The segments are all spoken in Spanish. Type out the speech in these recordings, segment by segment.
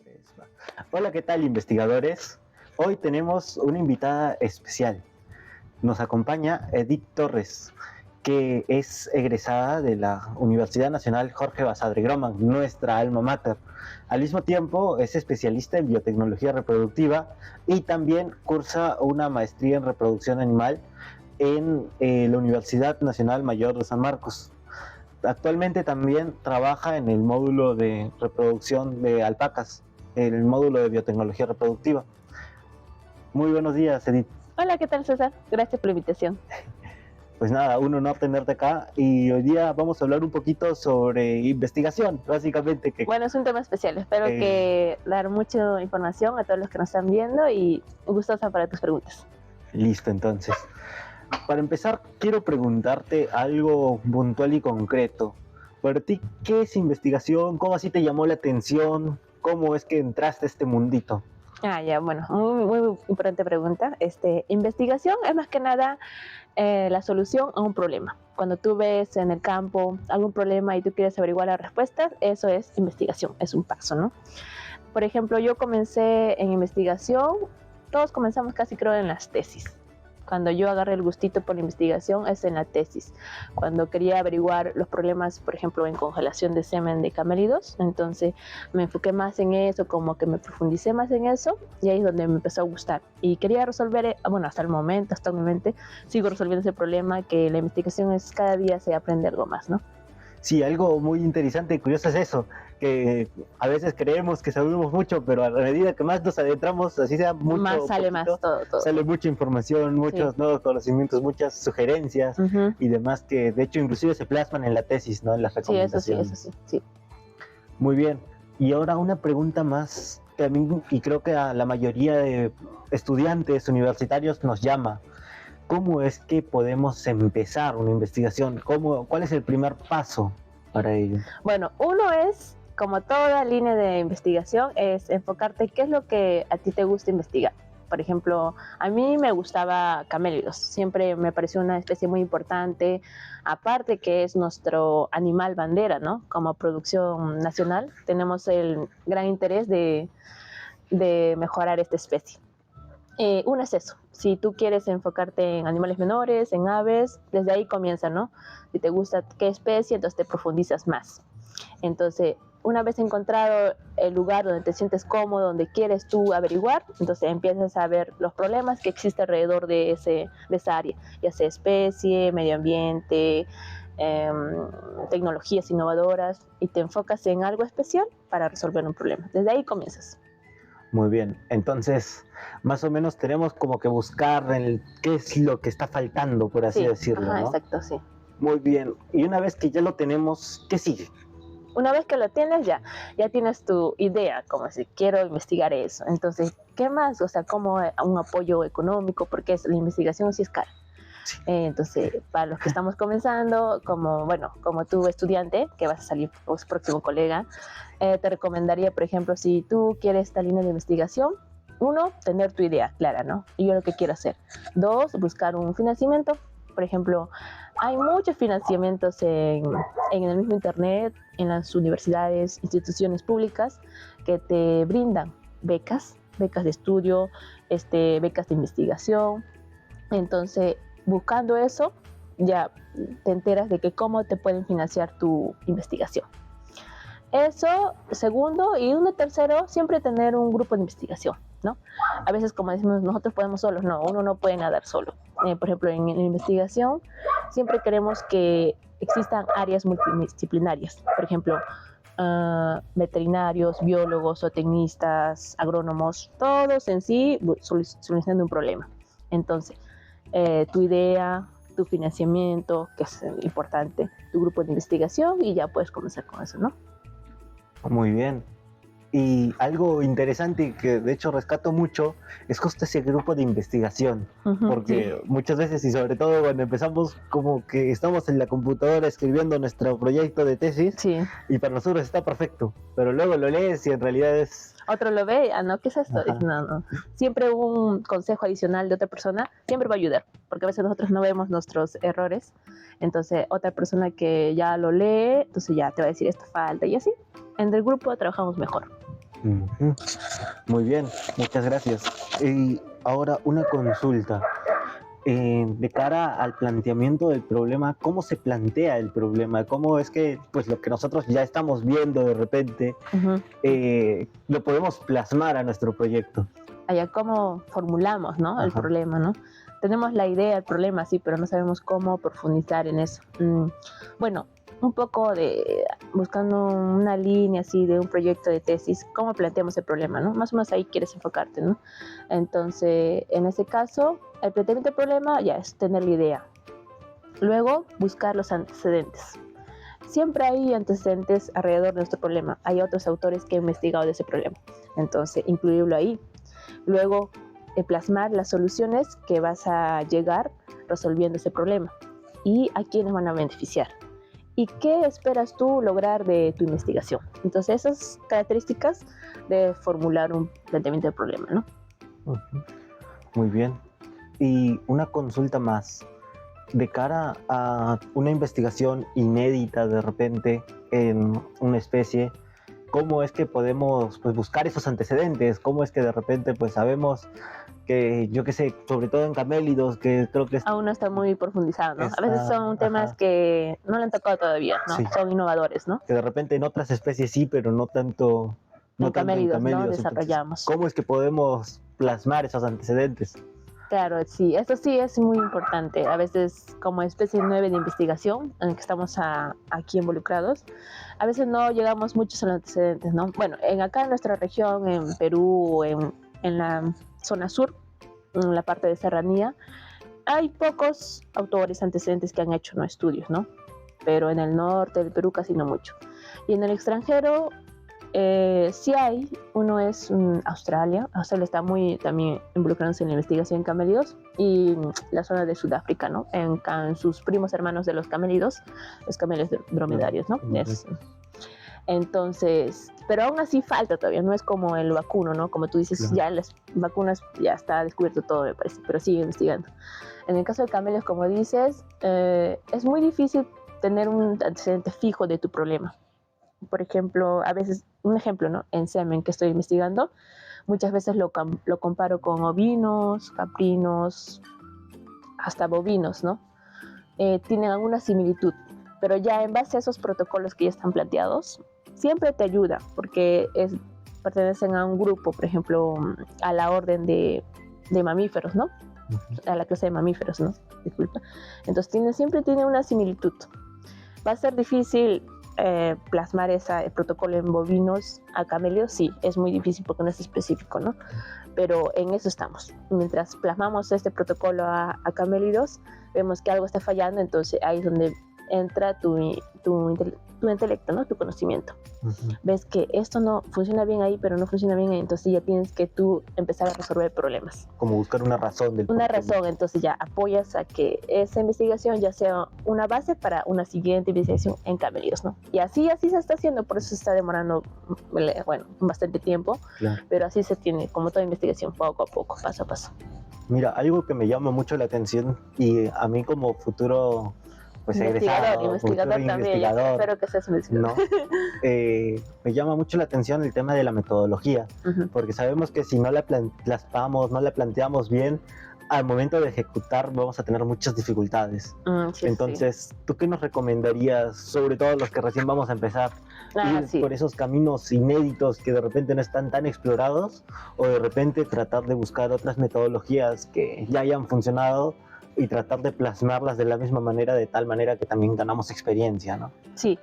Tres, va. Hola, ¿qué tal, investigadores? Hoy tenemos una invitada especial. Nos acompaña Edith Torres, que es egresada de la Universidad Nacional Jorge Basadre Groman, nuestra alma mater. Al mismo tiempo, es especialista en biotecnología reproductiva y también cursa una maestría en reproducción animal en la Universidad Nacional Mayor de San Marcos. Actualmente también trabaja en el módulo de reproducción de alpacas, en el módulo de biotecnología reproductiva. Muy buenos días, Edith. Hola, ¿qué tal, César? Gracias por la invitación. Pues nada, un honor tenerte acá y hoy día vamos a hablar un poquito sobre investigación, básicamente. Bueno, es un tema especial, espero que dar mucha información a todos los que nos están viendo y gustosa para tus preguntas. Listo, entonces. Para empezar, quiero preguntarte algo puntual y concreto. Para ti, ¿qué es investigación? ¿Cómo así te llamó la atención? ¿Cómo es que entraste a este mundito? Bueno, muy importante pregunta. Investigación es más que nada la solución a un problema. Cuando tú ves en el campo algún problema y tú quieres averiguar la respuesta, eso es investigación, es un paso, ¿no? Por ejemplo, yo comencé en investigación, todos comenzamos casi creo en las tesis. Cuando yo agarré el gustito por la investigación es en la tesis. Cuando quería averiguar los problemas, por ejemplo, en congelación de semen de camélidos, entonces me enfoqué más en eso, como que me profundicé más en eso y ahí es donde me empezó a gustar. Y quería resolver, bueno, hasta el momento, actualmente, sigo resolviendo ese problema, que la investigación es cada día se aprende algo más, ¿no? Sí, algo muy interesante y curioso es eso, que a veces creemos que sabemos mucho, pero a medida que más nos adentramos, así sea mucho, más sale poquito, más todo. sale mucha información, muchos nuevos conocimientos, muchas sugerencias y demás que de hecho inclusive se plasman en la tesis, ¿no? En las recomendaciones. Sí, eso sí. Muy bien. Y ahora una pregunta más que a mí y creo que a la mayoría de estudiantes universitarios nos llama. ¿Cómo es que podemos empezar una investigación? ¿Cuál es el primer paso para ello? Bueno, uno es, como toda línea de investigación, es enfocarte qué es lo que a ti te gusta investigar. Por ejemplo, a mí me gustaba camélidos, siempre me pareció una especie muy importante, aparte que es nuestro animal bandera, ¿no? Como producción nacional, tenemos el gran interés de mejorar esta especie. Uno es eso, si tú quieres enfocarte en animales menores, en aves, desde ahí comienza, ¿no? Si te gusta qué especie, entonces te profundizas más. Entonces, una vez encontrado el lugar donde te sientes cómodo, donde quieres tú averiguar, entonces empiezas a ver los problemas que existen alrededor de esa área, ya sea especie, medio ambiente, tecnologías innovadoras, y te enfocas en algo especial para resolver un problema. Desde ahí comienzas. Muy bien, entonces más o menos tenemos como que buscar qué es lo que está faltando, por así decirlo, ¿no? Exacto, sí. Muy bien, y una vez que ya lo tenemos, ¿qué sigue? Una vez que lo tienes, ya tienes tu idea, como si quiero investigar eso. Entonces, ¿qué más? O sea, como un apoyo económico, porque la investigación sí es cara. Sí. Entonces, para los que estamos comenzando, como tú estudiante, que vas a salir próximo colega, te recomendaría, por ejemplo, si tú quieres esta línea de investigación, 1, tener tu idea clara, ¿no? Y yo lo que quiero hacer. 2, buscar un financiamiento. Por ejemplo, hay muchos financiamientos en el mismo internet, en las universidades, instituciones públicas que te brindan becas de estudio, becas de investigación. Entonces, buscando eso, ya te enteras de que cómo te pueden financiar tu investigación. Eso, segundo, y uno tercero, siempre tener un grupo de investigación, ¿no? A veces, como decimos, nosotros podemos solos, no, uno no puede nadar solo. Por ejemplo, en investigación, siempre queremos que existan áreas multidisciplinarias. Por ejemplo, veterinarios, biólogos, zootecnistas, agrónomos, todos en sí solucionando un problema. Entonces, tu idea, tu financiamiento, que es importante, tu grupo de investigación, y ya puedes comenzar con eso, ¿no? Muy bien. Y algo interesante que de hecho rescato mucho es justo ese grupo de investigación, porque muchas veces y sobre todo cuando empezamos como que estamos en la computadora escribiendo nuestro proyecto de tesis y para nosotros está perfecto, pero luego lo lees y en realidad es... Otro lo ve, no, ¿qué es esto? No. Siempre un consejo adicional de otra persona siempre va a ayudar, porque a veces nosotros no vemos nuestros errores, entonces otra persona que ya lo lee, entonces ya te va a decir esto falta y así. En el grupo trabajamos mejor. Ujú. Muy bien, muchas gracias. Y ahora una consulta. De cara al planteamiento del problema, ¿cómo se plantea el problema? ¿Cómo es que pues lo que nosotros ya estamos viendo de repente Ujú. lo podemos plasmar a nuestro proyecto? Allá cómo formulamos, ¿no? El Ajá. problema, ¿no? Tenemos la idea, el problema, sí, pero no sabemos cómo profundizar en eso. Bueno, un poco de buscando una línea así de un proyecto de tesis, cómo planteamos el problema, ¿no? Más o menos ahí quieres enfocarte, ¿no? Entonces, en ese caso, el planteamiento del problema ya es tener la idea. Luego, buscar los antecedentes. Siempre hay antecedentes alrededor de nuestro problema. Hay otros autores que han investigado de ese problema. Entonces, incluirlo ahí. Luego, plasmar las soluciones que vas a llegar resolviendo ese problema y a quiénes van a beneficiar. ¿Y qué esperas tú lograr de tu investigación? Entonces, esas características de formular un planteamiento de problema, ¿no? Ujú. Muy bien. Y una consulta más. De cara a una investigación inédita de repente en una especie, ¿cómo es que podemos pues, buscar esos antecedentes? ¿Cómo es que de repente pues sabemos que, yo qué sé, sobre todo en camélidos, que creo que Aún no está muy profundizado, ¿no? A veces está, son temas ajá, que no le han tocado todavía, ¿no? sí, Son innovadores, ¿no? que de repente en otras especies sí, pero no tanto, En no tanto en camélidos, ¿no? camélidos. Entonces, Desarrollamos. ¿cómo es que podemos plasmar esos antecedentes? Claro, sí, esto sí es muy importante. A veces, como especie nueva de investigación en que estamos aquí involucrados, a veces no llegamos muchos a los antecedentes, ¿no? Bueno, acá en nuestra región, en Perú, en la zona sur, en la parte de serranía, hay pocos autores antecedentes que han hecho no estudios, ¿no? Pero en el norte del Perú casi no mucho. Y en el extranjero sí hay, uno es Australia. Australia está muy también involucrándose en la investigación en camélidos y la zona de Sudáfrica, ¿no? En sus primos hermanos de los camélidos dromedarios, ¿no? Entonces, pero aún así falta todavía, no es como el vacuno, ¿no? Como tú dices, Claro. ya en las vacunas ya está descubierto todo, me parece, pero sigue investigando. En el caso de camélidos, como dices, es muy difícil tener un antecedente fijo de tu problema. Por ejemplo, a veces, un ejemplo, ¿no? En semen que estoy investigando, muchas veces lo comparo con ovinos, caprinos, hasta bovinos, ¿no? Tienen alguna similitud, pero ya en base a esos protocolos que ya están planteados, siempre te ayuda, porque pertenecen a un grupo, por ejemplo, a la orden de mamíferos, ¿no? A la clase de mamíferos, ¿no? Disculpa. Entonces siempre tiene una similitud. Va a ser difícil plasmar el protocolo en bovinos a camélidos, sí, es muy difícil porque no es específico, ¿no? Pero en eso estamos. Mientras plasmamos este protocolo a camélidos, vemos que algo está fallando, entonces ahí es donde entra tu intelecto, ¿no? Tu conocimiento. Ves que esto no funciona bien ahí, pero no funciona bien ahí, entonces ya tienes que tú empezar a resolver problemas. Como buscar una razón del Una por qué. razón, entonces ya apoyas a que esa investigación ya sea una base para una siguiente investigación en camélidos, ¿no? Y así se está haciendo, por eso se está demorando, bueno, bastante tiempo, Claro. pero así se tiene, como toda investigación, poco a poco, paso a paso. Mira, algo que me llama mucho la atención y a mí como futuro pues egresado, Investigador también, investigador, espero que seas investigador. ¿no? Me llama mucho la atención el tema de la metodología, porque sabemos que si no la plasmamos, no la planteamos bien, al momento de ejecutar vamos a tener muchas dificultades. Sí, Entonces, sí. ¿tú qué nos recomendarías, sobre todo los que recién vamos a empezar, ir Sí. por esos caminos inéditos que de repente no están tan explorados, o de repente tratar de buscar otras metodologías que ya hayan funcionado y tratar de plasmarlas de la misma manera, de tal manera que también ganamos experiencia, ¿no? Sí,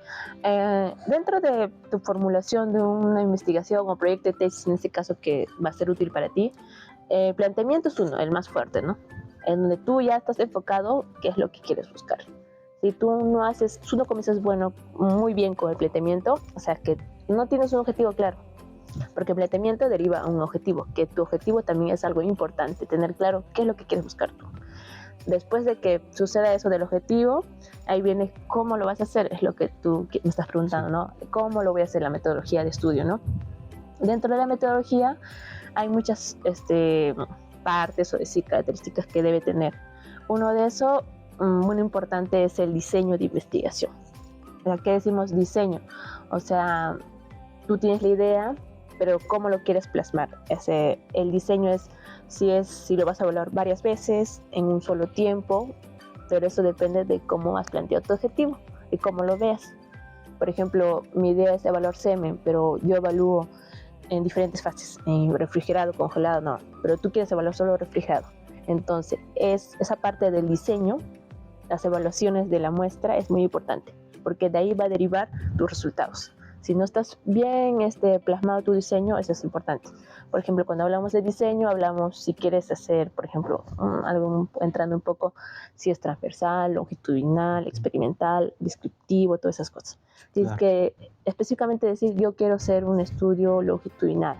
dentro de tu formulación de una investigación o proyecto de tesis, en este caso que va a ser útil para ti, planteamiento es uno, el más fuerte, ¿no? En donde tú ya estás enfocado, qué es lo que quieres buscar. Si tú no comienzas muy bien con el planteamiento, o sea que no tienes un objetivo claro, porque el planteamiento deriva a un objetivo, que tu objetivo también es algo importante, tener claro qué es lo que quieres buscar tú. Después de que suceda eso del objetivo, ahí viene cómo lo vas a hacer, es lo que tú me estás preguntando, ¿no? ¿Cómo lo voy a hacer la metodología de estudio, ¿no? Dentro de la metodología hay muchas partes o decir características que debe tener. Uno de eso, muy importante, es el diseño de investigación. ¿Qué decimos diseño? O sea, tú tienes la idea, pero cómo lo quieres plasmar. El diseño es si lo vas a evaluar varias veces en un solo tiempo, pero eso depende de cómo has planteado tu objetivo y cómo lo veas. Por ejemplo, mi idea es evaluar semen, pero yo evalúo en diferentes fases, en refrigerado, congelado, no, pero tú quieres evaluar solo refrigerado. Entonces, esa parte del diseño, las evaluaciones de la muestra es muy importante, porque de ahí va a derivar tus resultados. Si no estás bien plasmado tu diseño, eso es importante. Por ejemplo, cuando hablamos de diseño, hablamos si quieres hacer, por ejemplo, algo entrando un poco, si es transversal, longitudinal, experimental, descriptivo, todas esas cosas. Tienes que específicamente decir, yo quiero hacer un estudio longitudinal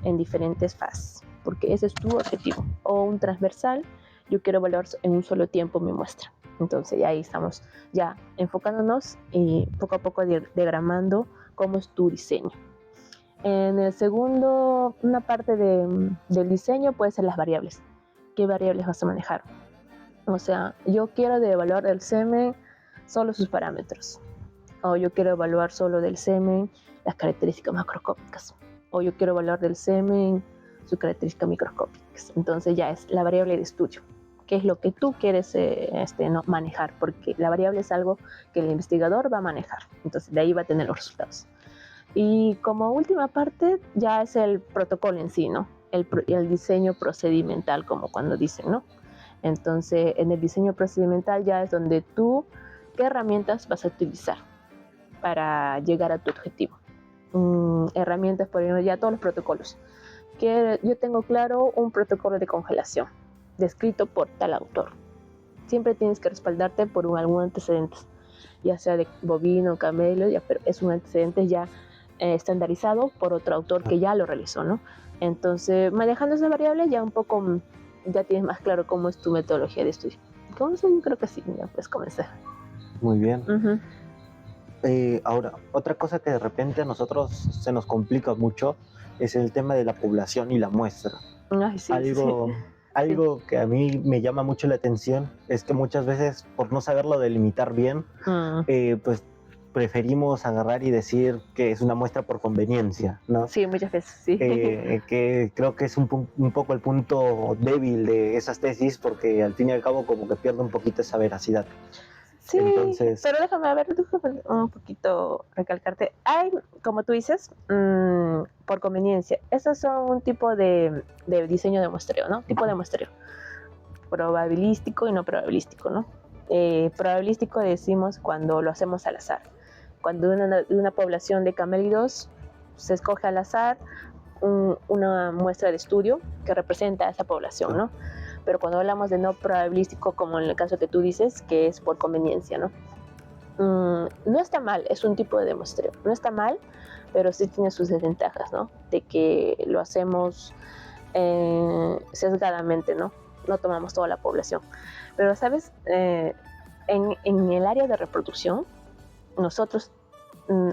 en diferentes fases, porque ese es tu objetivo. O un transversal, yo quiero evaluar en un solo tiempo mi muestra. Entonces ya ahí estamos ya enfocándonos y poco a poco diagramando cómo es tu diseño. En el segundo, una parte del diseño puede ser las variables. ¿Qué variables vas a manejar? O sea, yo quiero evaluar el semen solo sus parámetros. O yo quiero evaluar solo del semen las características macroscópicas. O yo quiero evaluar del semen sus características microscópicas. Entonces ya es la variable de estudio. ¿Qué es lo que tú quieres manejar? Porque la variable es algo que el investigador va a manejar. Entonces de ahí va a tener los resultados. Y como última parte ya es el protocolo en sí, ¿no? El diseño procedimental, como cuando dicen, ¿no? Entonces en el diseño procedimental ya es donde tú, ¿qué herramientas vas a utilizar para llegar a tu objetivo? Herramientas, por ejemplo, ya todos los protocolos. Que yo tengo claro un protocolo de congelación descrito por tal autor. Siempre tienes que respaldarte por algún antecedente, ya sea de bovino, camelo, pero es un antecedente ya estandarizado por otro autor que ya lo realizó, ¿no? Entonces, manejando esa variable ya un poco, ya tienes más claro cómo es tu metodología de estudio. Entonces, yo creo que sí, ya puedes comenzar. Muy bien. Ahora, otra cosa que de repente a nosotros se nos complica mucho es el tema de la población y la muestra. Ay, sí, Algo que a mí me llama mucho la atención es que muchas veces, por no saberlo delimitar bien, pues preferimos agarrar y decir que es una muestra por conveniencia, ¿no? Sí, muchas veces, sí. Que creo que es un poco el punto débil de esas tesis, porque al fin y al cabo como que pierde un poquito esa veracidad. Sí, entonces, pero déjame un poquito recalcarte. Hay, como tú dices, por conveniencia. Esos son un tipo de diseño de muestreo, ¿no? Tipo de muestreo. Probabilístico y no probabilístico, ¿no? Probabilístico decimos cuando lo hacemos al azar. Cuando una población de camélidos se escoge al azar una muestra de estudio que representa a esa población, ¿no? Pero cuando hablamos de no probabilístico, como en el caso que tú dices, que es por conveniencia, ¿no? No está mal, es un tipo de muestreo. No está mal, pero sí tiene sus desventajas, ¿no? De que lo hacemos sesgadamente, ¿no? No tomamos toda la población. Pero, ¿sabes? En el área de reproducción, nosotros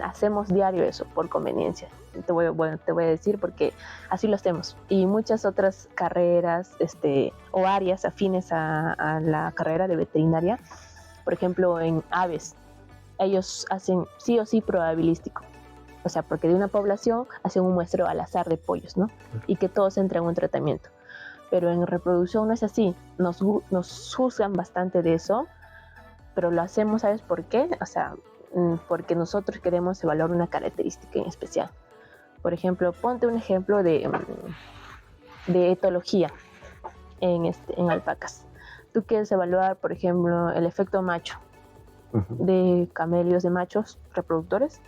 hacemos diario eso por conveniencia. Te voy a decir porque así lo hacemos. Y muchas otras carreras o áreas afines a la carrera de veterinaria, por ejemplo en aves, ellos hacen sí o sí probabilístico. O sea, porque de una población hacen un muestreo al azar de pollos, ¿no? Y que todos entren en un tratamiento. Pero en reproducción no es así. Nos juzgan bastante de eso, pero lo hacemos, ¿sabes por qué? O sea, porque nosotros queremos evaluar una característica en especial. Por ejemplo, ponte un ejemplo de etología en alpacas. Tú quieres evaluar, por ejemplo, el efecto macho de camelios de machos reproductores,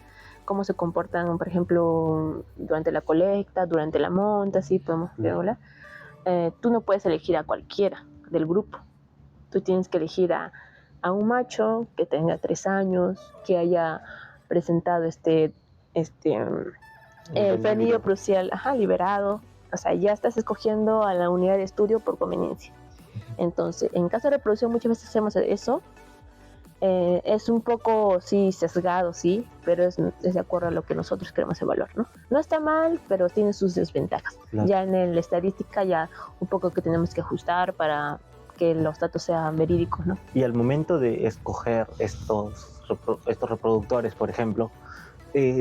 cómo se comportan, por ejemplo, durante la colecta, durante la monta, así podemos hablar. Tú no puedes elegir a cualquiera del grupo. Tú tienes que elegir a un macho que tenga 3 años, que haya presentado el frenillo prusial liberado. O sea, ya estás escogiendo a la unidad de estudio por conveniencia. Entonces, en caso de reproducción muchas veces hacemos eso. Es un poco, sí, sesgado, sí, pero es de acuerdo a lo que nosotros queremos evaluar, ¿no? No está mal, pero tiene sus desventajas. Claro. Ya en la estadística ya un poco que tenemos que ajustar para que los datos sean verídicos, ¿no? Y al momento de escoger estos reproductores, por ejemplo,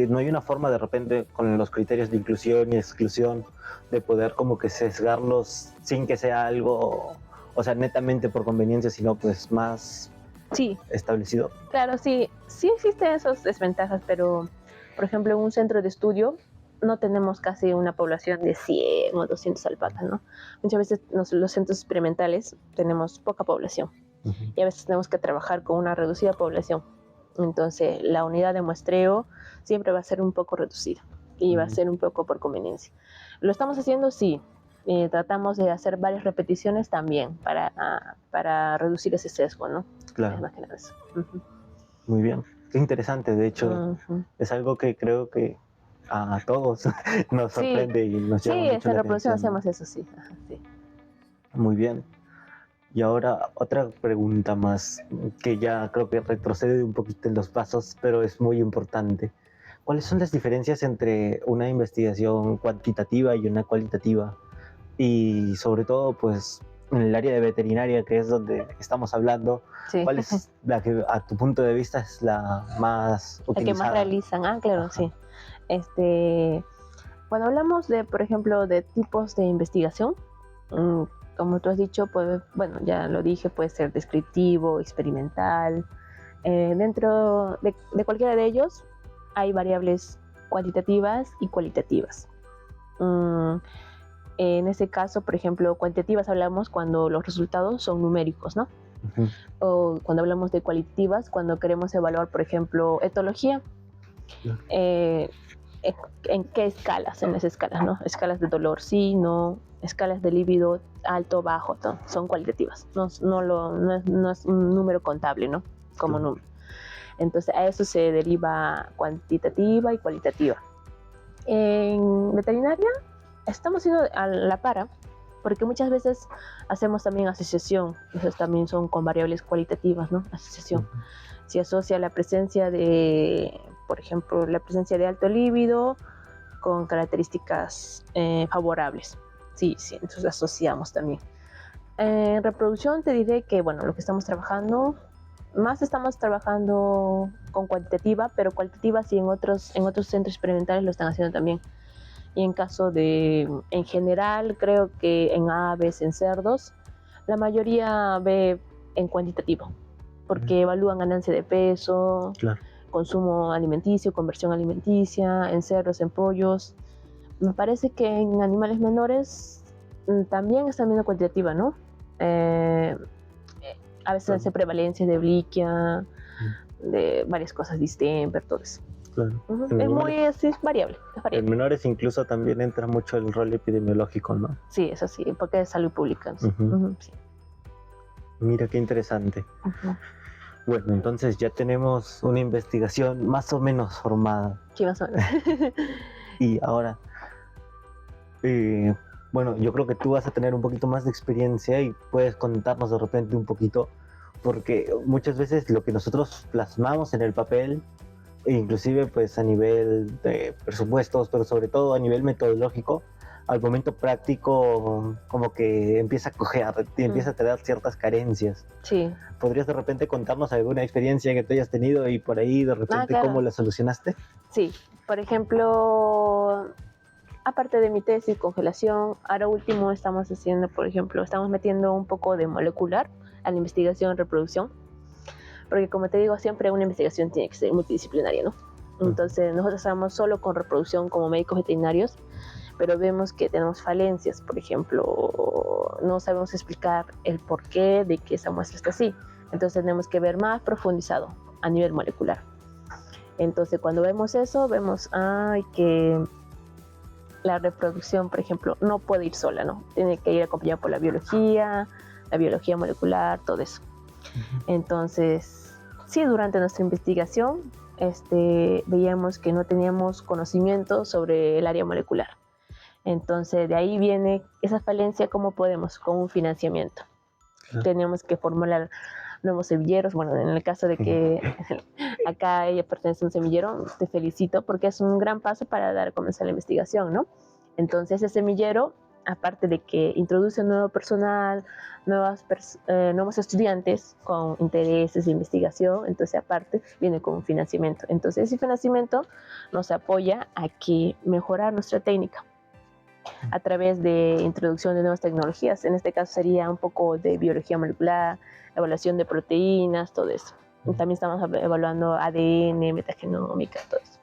no hay una forma de repente con los criterios de inclusión y exclusión de poder como que sesgarlos sin que sea algo, o sea, netamente por conveniencia, sino pues más Sí, establecido. claro, sí, sí existen esas desventajas, pero por ejemplo en un centro de estudio no tenemos casi una población de 100 o 200 alpacas, ¿no? Muchas veces los centros experimentales tenemos poca población y a veces tenemos que trabajar con una reducida población. Entonces la unidad de muestreo siempre va a ser un poco reducida y va a ser un poco por conveniencia. ¿Lo estamos haciendo? Sí. Tratamos de hacer varias repeticiones también para reducir ese sesgo, ¿no? Claro. Es más que nada eso. Muy bien. Qué interesante, de hecho, es algo que creo que a todos nos Sí, sorprende y nos llama sí, mucho esta la reproducción atención. hacemos eso, sí. Ajá, sí. Muy bien. Y ahora otra pregunta más, que ya creo que retrocede un poquito en los pasos, pero es muy importante. ¿Cuáles son las diferencias entre una investigación cuantitativa y una cualitativa? Y sobre todo, pues, en el área de veterinaria, que es donde estamos hablando, Sí. ¿cuál es la que a tu punto de vista es la más La que más utilizada? realizan, claro, Ajá. sí. Cuando hablamos de, por ejemplo, de tipos de investigación, como tú has dicho, pues, bueno, ya lo dije, puede ser descriptivo, experimental. Dentro de cualquiera de ellos hay variables cuantitativas y cualitativas. En ese caso, por ejemplo, cuantitativas hablamos cuando los resultados son numéricos, ¿no? Ujú. O cuando hablamos de cualitativas, cuando queremos evaluar, por ejemplo, etología. Claro. ¿En qué escalas? En las escalas, ¿no? Escalas de dolor, sí, no. Escalas de líbido, alto, bajo, no, son cualitativas. No es un número contable, ¿no? Como número. Entonces, a eso se deriva cuantitativa y cualitativa. En veterinaria, estamos yendo a la par, porque muchas veces hacemos también asociación. Esas también son con variables cualitativas, ¿no? Asociación. Se asocia la presencia de, por ejemplo, la presencia de alto líbido con características favorables. Sí, sí, entonces asociamos también. En reproducción te diré que, bueno, lo que estamos trabajando, más estamos trabajando con cuantitativa, pero cualitativa sí en otros centros experimentales lo están haciendo también. Y en caso de, en general, creo que en aves, en cerdos, la mayoría ve en cuantitativo, porque evalúan ganancia de peso, Claro. consumo alimenticio, conversión alimenticia, en cerdos, en pollos. Me parece que en animales menores también están viendo cuantitativa, ¿no? A veces hace prevalencia de bliquia, de varias cosas, distemper, todo eso. Claro. Es muy es variable, En menores incluso también entra mucho el rol epidemiológico, ¿no? Sí, eso sí, porque es salud pública. Sí. Sí. Mira qué interesante. Bueno, entonces ya tenemos una investigación más o menos formada. Sí, más o menos. Y ahora, bueno, yo creo que tú vas a tener un poquito más de experiencia y puedes contarnos de repente un poquito, porque muchas veces lo que nosotros plasmamos en el papel, inclusive pues a nivel de presupuestos, pero sobre todo a nivel metodológico, al momento práctico como que empieza a cojear, empieza a tener ciertas carencias. Sí. ¿Podrías de repente contarnos alguna experiencia que tú hayas tenido y por ahí de repente claro. cómo la solucionaste? Sí, por ejemplo, aparte de mi tesis, congelación, ahora último estamos haciendo, por ejemplo, estamos metiendo un poco de molecular a la investigación en reproducción, porque como te digo, siempre una investigación tiene que ser multidisciplinaria, ¿no? Entonces nosotros estamos solo con reproducción como médicos veterinarios, pero vemos que tenemos falencias, por ejemplo, no sabemos explicar el porqué de que esa muestra está así, entonces tenemos que ver más profundizado a nivel molecular. Entonces cuando vemos eso, vemos que la reproducción, por ejemplo, no puede ir sola, ¿no? Tiene que ir acompañada por la biología molecular, todo eso. Entonces, sí, durante nuestra investigación veíamos que no teníamos conocimiento sobre el área molecular. Entonces, de ahí viene esa falencia, ¿cómo podemos? Con un financiamiento. Tenemos que formular nuevos semilleros. Bueno, en el caso de que acá ella pertenece a un semillero, te felicito porque es un gran paso para dar a comenzar la investigación, ¿no? Entonces, ese semillero aparte de que introduce nuevo personal, nuevos estudiantes con intereses de investigación, entonces aparte viene con un financiamiento. Entonces ese financiamiento nos apoya a que mejorar nuestra técnica a través de introducción de nuevas tecnologías. En este caso sería un poco de biología molecular, evaluación de proteínas, todo eso. Y también estamos evaluando ADN, metagenómica, todo eso.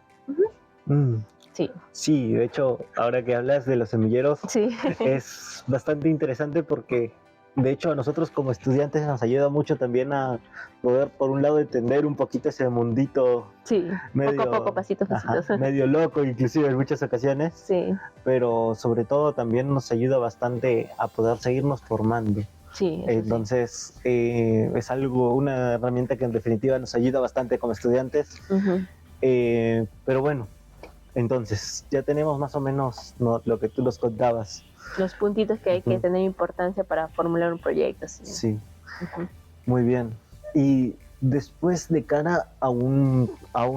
Sí. Sí, de hecho, ahora que hablas de los semilleros, Sí. es bastante interesante porque, de hecho, a nosotros como estudiantes nos ayuda mucho también a poder, por un lado, entender un poquito ese mundito Sí, medio, poco a poco, pasitos. medio loco, inclusive en muchas ocasiones. Sí. Pero sobre todo también nos ayuda bastante a poder seguirnos formando. Sí, entonces es algo, una herramienta que en definitiva nos ayuda bastante como estudiantes. Pero bueno, entonces ya tenemos más o menos, ¿no?, lo que tú nos contabas. Los puntitos que hay que tener importancia para formular un proyecto. Sí. Muy bien. Y después, de cara a un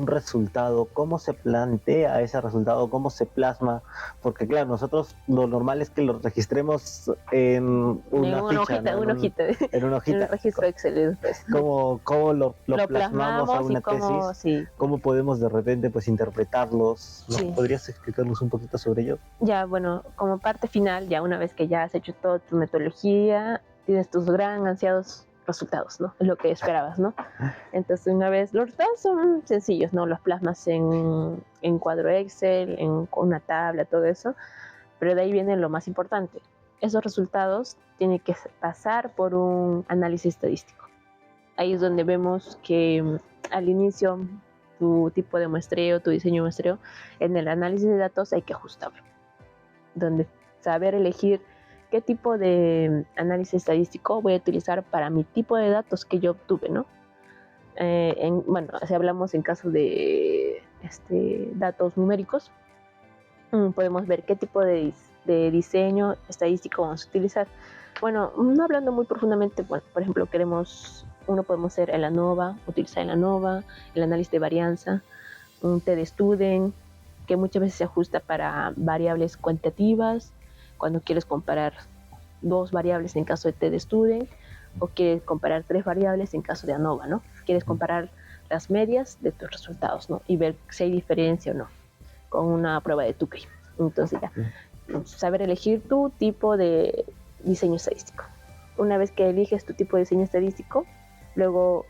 resultado, ¿cómo se plantea ese resultado? ¿Cómo se plasma? Porque claro, nosotros lo normal es que lo registremos en una hojita, ¿no? En una hojita. En un registro Excel. Pues. ¿Cómo lo plasmamos a una tesis? Sí. ¿Cómo podemos de repente pues interpretarlos? ¿No? Sí. ¿Podrías explicarnos un poquito sobre ello? Ya, bueno, como parte final, ya una vez que ya has hecho toda tu metodología, tienes tus gran ansiados resultados, ¿no? Es lo que esperabas, ¿no? Entonces, una vez, los resultados son sencillos, ¿no? Los plasmas en cuadro Excel, en una tabla, todo eso, pero de ahí viene lo más importante. Esos resultados tienen que pasar por un análisis estadístico. Ahí es donde vemos que al inicio tu tipo de muestreo, tu diseño de muestreo, en el análisis de datos hay que ajustarlo, donde saber elegir qué tipo de análisis estadístico voy a utilizar para mi tipo de datos que yo obtuve, ¿no? Bueno, si hablamos en caso de datos numéricos, podemos ver qué tipo de diseño estadístico vamos a utilizar. Bueno, no hablando muy profundamente, bueno, por ejemplo, podemos hacer el ANOVA, utilizar el ANOVA, el análisis de varianza, un TD-Student, que muchas veces se ajusta para variables cuantitativas, cuando quieres comparar 2 variables en caso de TD-Student, o quieres comparar 3 variables en caso de ANOVA, ¿no? Quieres comparar las medias de tus resultados, ¿no? Y ver si hay diferencia o no, con una prueba de Tukey. Entonces ya, saber elegir tu tipo de diseño estadístico. Una vez que eliges tu tipo de diseño estadístico, luego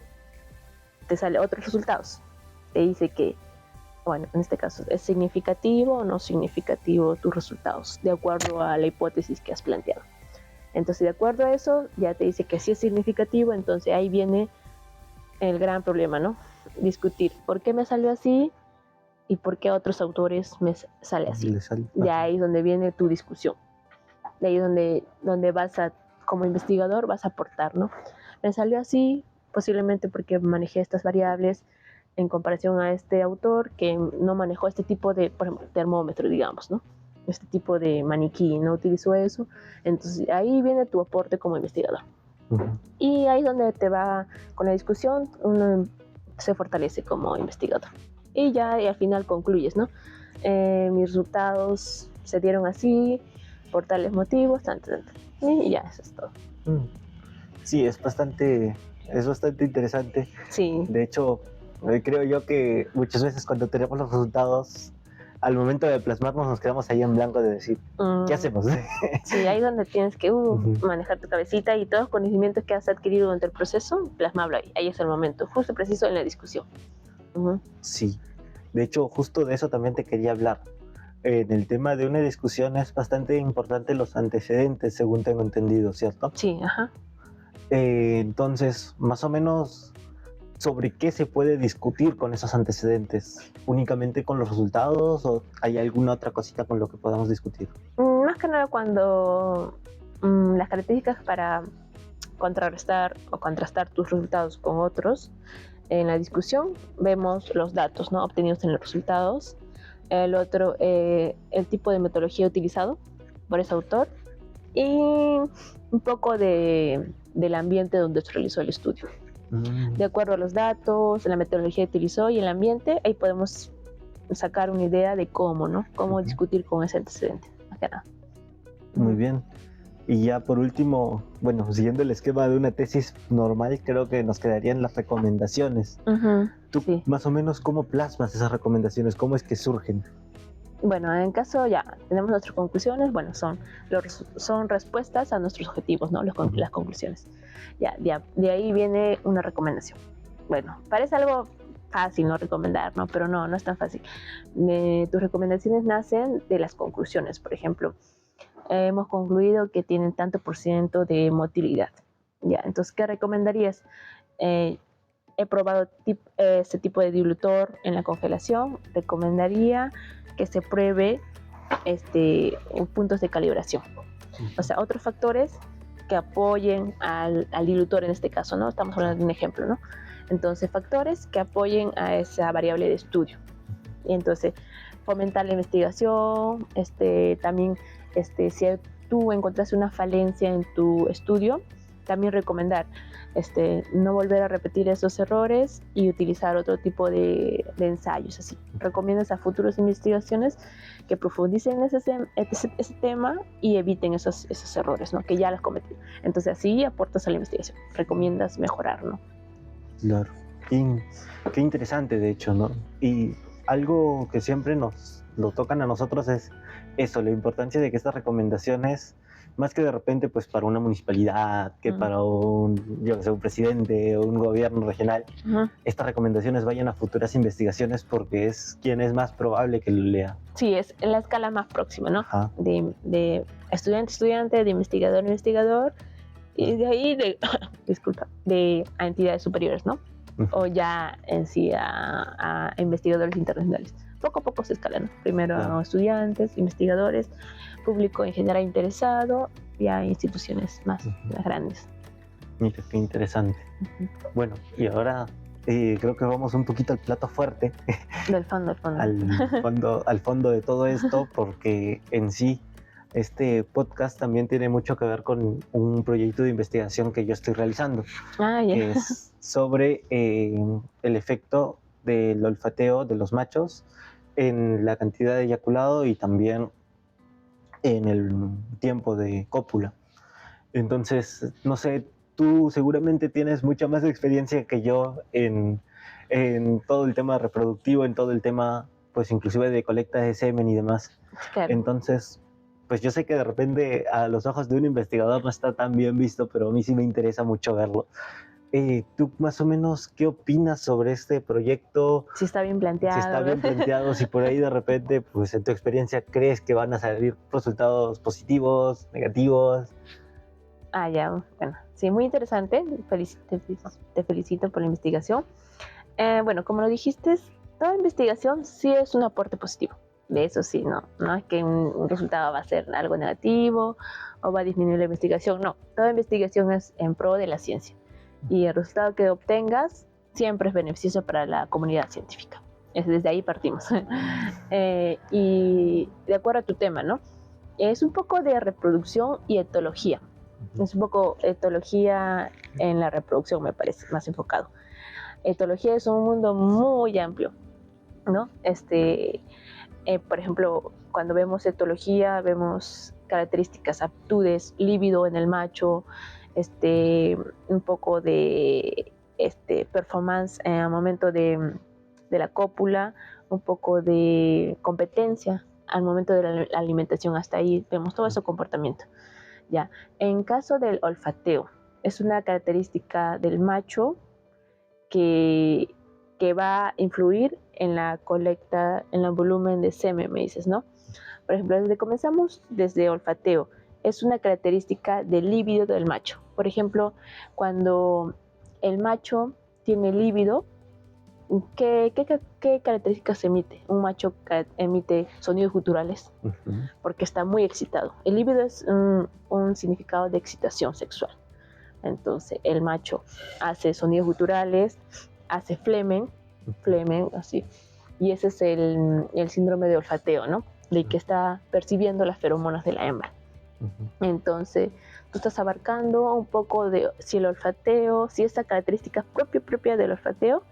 te sale otros resultados. Te dice que, bueno, en este caso, ¿es significativo o no significativo tus resultados? De acuerdo a la hipótesis que has planteado. Entonces, de acuerdo a eso, ya te dice que sí es significativo, entonces ahí viene el gran problema, ¿no? Discutir por qué me salió así y por qué a otros autores me sale así. De ahí es donde viene tu discusión. De ahí donde vas a, como investigador, vas a aportar, ¿no? Me salió así, posiblemente porque manejé estas variables en comparación a este autor que no manejó este tipo de, por ejemplo, termómetro, digamos, ¿no? Este tipo de maniquí, no utilizó eso. Entonces ahí viene tu aporte como investigador. Y ahí es donde te va con la discusión, uno se fortalece como investigador. Y ya y al final concluyes, ¿no? Mis resultados se dieron así, por tales motivos, tanto. Y ya, eso es todo. Sí, es bastante interesante. Sí. De hecho, creo yo que muchas veces cuando tenemos los resultados, al momento de plasmarnos nos quedamos ahí en blanco de decir, ¿qué hacemos? Sí, ahí es donde tienes que manejar tu cabecita y todos los conocimientos que has adquirido durante el proceso, plasmarlo ahí. Ahí es el momento, justo preciso en la discusión. Sí, de hecho, justo de eso también te quería hablar. En el tema de una discusión es bastante importante los antecedentes, según tengo entendido, ¿cierto? Sí, ajá. Entonces, más o menos, ¿sobre qué se puede discutir con esos antecedentes? ¿Únicamente con los resultados o hay alguna otra cosita con lo que podamos discutir? Más que nada cuando las características para contrarrestar o contrastar tus resultados con otros, en la discusión vemos los datos, ¿no?, obtenidos en los resultados. El otro, el tipo de metodología utilizado por ese autor y un poco del ambiente donde se realizó el estudio. De acuerdo a los datos, la metodología que utilizó y el ambiente, ahí podemos sacar una idea de cómo, ¿no? Cómo discutir con ese antecedente. Más que nada. Muy bien. Y ya por último, bueno, siguiendo el esquema de una tesis normal, creo que nos quedarían las recomendaciones. ¿Tú Sí. más o menos cómo plasmas esas recomendaciones? ¿Cómo es que surgen? Bueno, en caso ya tenemos nuestras conclusiones, bueno, son respuestas a nuestros objetivos, ¿no? Las conclusiones. Ya, de ahí viene una recomendación. Bueno, parece algo fácil no recomendar, ¿no? Pero no es tan fácil. Tus recomendaciones nacen de las conclusiones. Por ejemplo, hemos concluido que tienen tanto por ciento de motilidad. Ya, entonces, ¿qué recomendarías? He probado este tipo de dilutor en la congelación. Recomendaría que se pruebe puntos de calibración. O sea, otros factores que apoyen al dilutor en este caso, ¿no? Estamos hablando de un ejemplo, ¿no? Entonces, factores que apoyen a esa variable de estudio. Y entonces, fomentar la investigación, también, si tú encontraste una falencia en tu estudio, también recomendar no volver a repetir esos errores y utilizar otro tipo de ensayos. Así, recomiendas a futuras investigaciones que profundicen en ese tema y eviten esos errores, ¿no? Que ya los cometido. Entonces, así aportas a la investigación. Recomiendas mejorar, ¿no? Claro. Qué interesante, de hecho, ¿no? Y algo que siempre nos lo tocan a nosotros es eso, la importancia de que estas recomendaciones, más que de repente pues para una municipalidad, que para yo que sé, un presidente o un gobierno regional, estas recomendaciones vayan a futuras investigaciones porque es quien es más probable que lo lea. Sí, es en la escala más próxima, ¿no? De estudiante, de investigador, y de ahí, de a entidades superiores, ¿no? O ya en sí a investigadores internacionales. Poco a poco se escala, ¿no? Primero a estudiantes, investigadores, público en general interesado y a instituciones más grandes. Mira, qué interesante. Bueno, y ahora creo que vamos un poquito al plato fuerte. Del fondo. Al fondo de todo esto, porque en sí este podcast también tiene mucho que ver con un proyecto de investigación que yo estoy realizando, que es sobre el efecto del olfateo de los machos en la cantidad de eyaculado y también en el tiempo de cópula. Entonces, no sé, tú seguramente tienes mucha más experiencia que yo en todo el tema reproductivo, en todo el tema, pues inclusive de colecta de semen y demás. Claro. Entonces, pues yo sé que de repente a los ojos de un investigador no está tan bien visto, pero a mí sí me interesa mucho verlo. ¿Tú más o menos qué opinas sobre este proyecto? Si está bien planteado. Si está bien planteado, si por ahí de repente, pues en tu experiencia, crees que van a salir resultados positivos, negativos. Ya, bueno, sí, muy interesante. Te felicito por la investigación. Bueno, como lo dijiste, toda investigación sí es un aporte positivo. De eso sí, no es que un resultado va a ser algo negativo o va a disminuir la investigación. No, toda investigación es en pro de la ciencia. Y el resultado que obtengas siempre es beneficioso para la comunidad científica. Desde ahí partimos. Y de acuerdo a tu tema, ¿no? Es un poco de reproducción y etología. Es un poco etología en la reproducción, me parece, más enfocado. Etología es un mundo muy amplio, ¿no? Por ejemplo, cuando vemos etología, vemos características, aptitudes, líbido en el macho, un poco de performance al momento de la cópula, un poco de competencia al momento de la alimentación. Hasta ahí vemos todo ese comportamiento. Ya. En caso del olfateo, es una característica del macho que va a influir en la colecta, en el volumen de semen, me dices, ¿no? Por ejemplo, desde olfateo, es una característica del líbido del macho. Por ejemplo, cuando el macho tiene líbido, ¿qué características emite? Un macho emite sonidos guturales porque está muy excitado. El líbido es un significado de excitación sexual. Entonces, el macho hace sonidos guturales, hace flemen, así. Y ese es el síndrome de olfateo, ¿no? De que está percibiendo las feromonas de la hembra. Entonces, tú estás abarcando un poco de si el olfateo, si esa característica propia del olfateo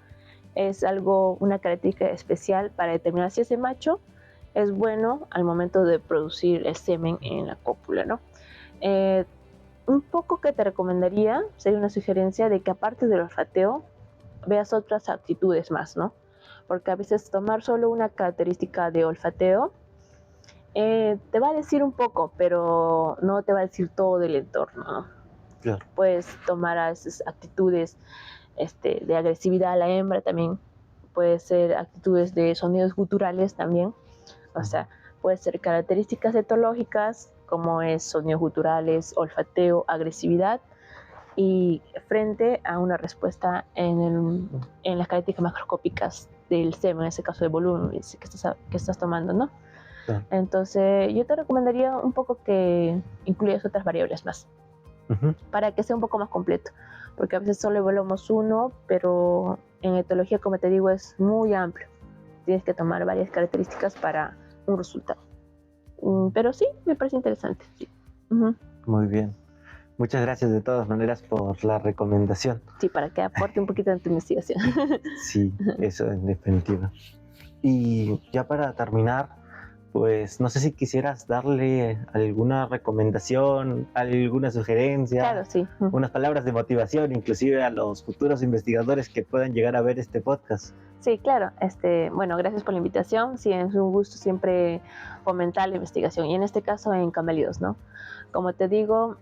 es una característica especial para determinar si ese macho es bueno al momento de producir el semen en la cópula, ¿no? Eh, un poco que te recomendaría, sería una sugerencia de que aparte del olfateo, veas otras actitudes más, ¿no? Porque a veces tomar solo una característica de olfateo te va a decir un poco, pero no te va a decir todo del entorno, ¿no? Claro. Puedes tomar a esas actitudes de agresividad a la hembra también, puede ser actitudes de sonidos guturales también, o sea, puede ser características etológicas como es sonidos guturales, olfateo, agresividad, y frente a una respuesta en las características macroscópicas del semen, en ese caso de volumen que estás tomando, ¿no? Claro. Entonces, yo te recomendaría un poco que incluyas otras variables más, para que sea un poco más completo, porque a veces solo evaluamos uno, pero en etología, como te digo, es muy amplio. Tienes que tomar varias características para un resultado. Pero sí, me parece interesante. Sí. Muy bien. Muchas gracias de todas maneras por la recomendación. Sí, para que aporte un poquito en tu investigación. Sí, eso en definitiva. Y ya para terminar, pues no sé si quisieras darle alguna recomendación, alguna sugerencia, Claro, sí. unas palabras de motivación, inclusive a los futuros investigadores que puedan llegar a ver este podcast. Sí, claro. Bueno, gracias por la invitación. Sí, es un gusto siempre fomentar la investigación, y en este caso en camélidos, ¿no? Como te digo,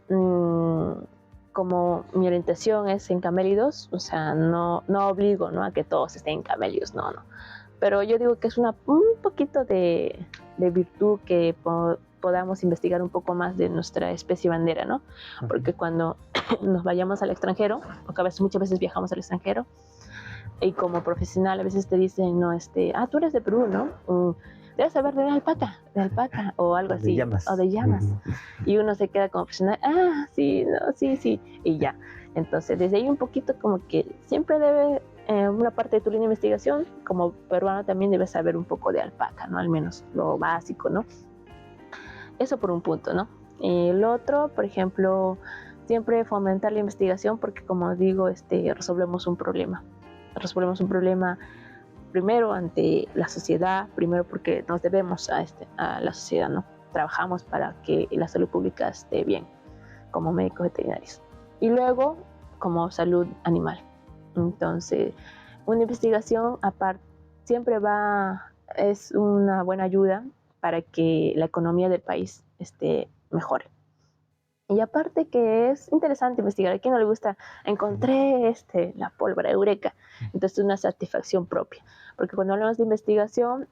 como mi orientación es en camélidos, o sea, no obligo, ¿no?, a que todos estén en camélidos, no. Pero yo digo que es un poquito de virtud que podamos investigar un poco más de nuestra especie bandera, ¿no? Porque cuando nos vayamos al extranjero, porque muchas veces viajamos al extranjero, y como profesional a veces te dicen, no, tú eres de Perú, ¿no? Debes saber de alpaca, o algo así, o de llamas. Y uno se queda como profesional, sí, no, sí, y ya. Entonces, desde ahí un poquito como que siempre debe, una parte de tu línea de investigación, como peruano también debes saber un poco de alpaca, ¿no? Al menos lo básico, ¿no? Eso por un punto, ¿no? Y el otro, por ejemplo, siempre fomentar la investigación porque, como digo, resolvemos un problema primero ante la sociedad, primero porque nos debemos a la sociedad, ¿no? Trabajamos para que la salud pública esté bien, como médicos veterinarios. Y luego, como salud animal. Entonces, una investigación aparte siempre es una buena ayuda para que la economía del país esté mejor. Y aparte que es interesante investigar, a quien no le gusta, encontré la pólvora eureka, entonces es una satisfacción propia, porque cuando hablamos de investigación,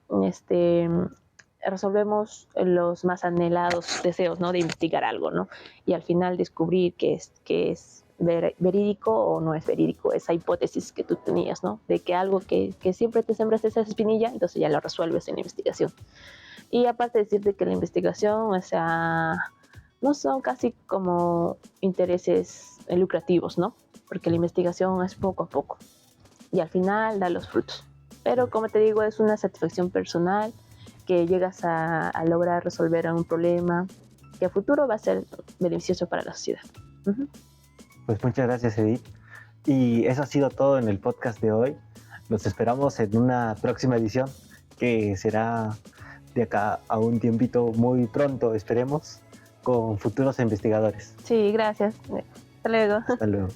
resolvemos los más anhelados deseos, ¿no?, de investigar algo, ¿no? Y al final descubrir que es verídico o no es verídico, esa hipótesis que tú tenías, ¿no?, de que algo que siempre te sembraste esa espinilla, entonces ya lo resuelves en la investigación. Y aparte de decirte que la investigación, o sea, no son casi como intereses lucrativos, ¿no? Porque la investigación es poco a poco y al final da los frutos. Pero como te digo, es una satisfacción personal que llegas a lograr resolver un problema que a futuro va a ser beneficioso para la sociedad. Pues muchas gracias, Edith. Y eso ha sido todo en el podcast de hoy. Nos esperamos en una próxima edición que será de acá a un tiempito muy pronto, esperemos, con futuros investigadores. Sí, gracias. Hasta luego. Hasta luego.